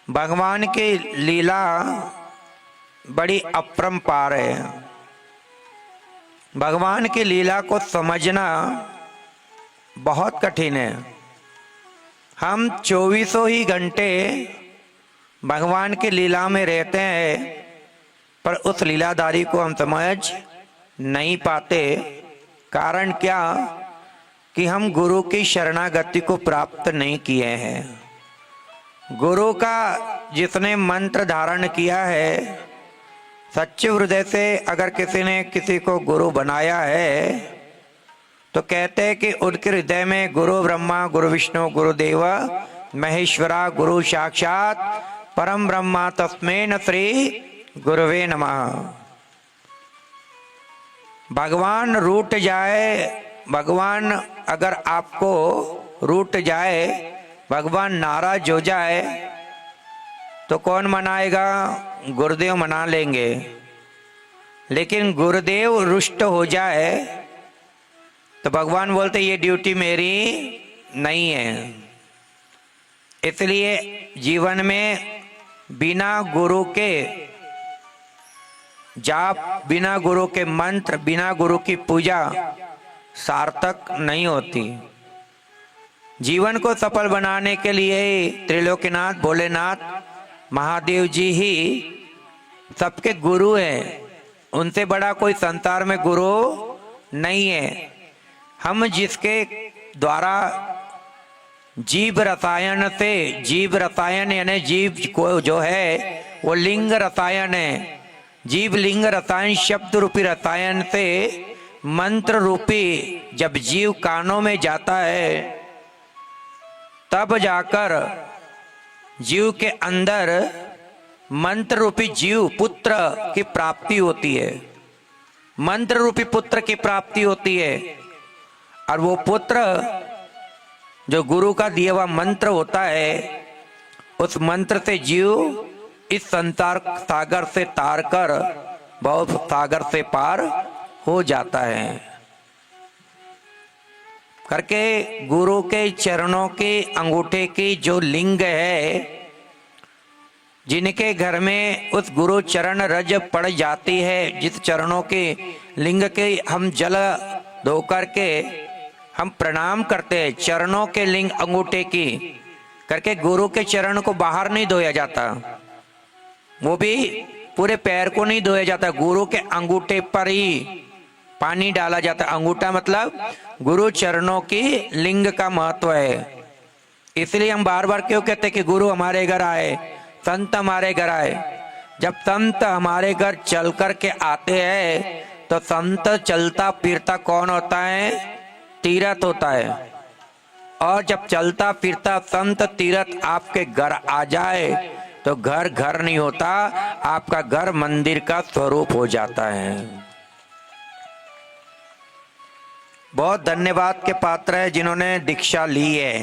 भगवान की लीला बड़ी अपरंपार है। भगवान की लीला को समझना बहुत कठिन है। हम 24 ही घंटे भगवान की लीला में रहते हैं, पर उस लीलाधारी को हम समझ नहीं पाते। कारण क्या कि हम गुरु की शरणागति को प्राप्त नहीं किए हैं। गुरु का जिसने मंत्र धारण किया है, सच्चे हृदय से अगर किसी ने किसी को गुरु बनाया है तो कहते हैं कि उनके हृदय में गुरु ब्रह्मा गुरु विष्णु गुरुदेव महेश्वरा गुरु साक्षात परम ब्रह्मा तस्मै न श्री गुरुवे नमः। भगवान रूठ जाए, भगवान अगर आपको रूठ जाए, भगवान नाराज हो जाए तो कौन मनाएगा? गुरुदेव मना लेंगे। लेकिन गुरुदेव रुष्ट हो जाए तो भगवान बोलते ये ड्यूटी मेरी नहीं है। इसलिए जीवन में बिना गुरु के जाप, बिना गुरु के मंत्र, बिना गुरु की पूजा सार्थक नहीं होती। जीवन को सफल बनाने के लिए त्रिलोकीनाथ भोलेनाथ महादेव जी ही सबके गुरु हैं। उनसे बड़ा कोई संसार में गुरु नहीं है। हम जिसके द्वारा जीव रसायन से, जीव रसायन यानी जीव को जो है वो लिंग रसायन है। जीव लिंग रसायन शब्द रूपी रसायन से मंत्र रूपी जब जीव कानों में जाता है तब जाकर जीव के अंदर मंत्र रूपी जीव पुत्र की प्राप्ति होती है। मंत्र रूपी पुत्र की प्राप्ति होती है। और वो पुत्र जो गुरु का दिया हुआ मंत्र होता है, उस मंत्र से जीव इस संसार सागर से तार कर बहुत सागर से पार हो जाता है। करके गुरु के चरणों के अंगूठे की जो लिंग है, जिनके घर में उस गुरु चरण रज पड़ जाती है, जिस चरणों के लिंग के हम जल धो करके हम प्रणाम करते हैं, चरणों के लिंग अंगूठे की करके गुरु के चरण को बाहर नहीं धोया जाता, वो भी पूरे पैर को नहीं धोया जाता, गुरु के अंगूठे पर ही पानी डाला जाता। अंगूठा मतलब गुरु चरणों की लिंग का महत्व है। इसलिए हम बार बार क्यों कहते हैं कि गुरु हमारे घर आए, संत हमारे घर आए। जब संत हमारे घर चल कर के आते हैं तो संत चलता फिरता कौन होता है? तीर्थ होता है। और जब चलता फिरता संत तीर्थ आपके घर आ जाए तो घर घर नहीं होता, आपका घर मंदिर का स्वरूप हो जाता है। बहुत धन्यवाद के पात्र है जिन्होंने दीक्षा ली है।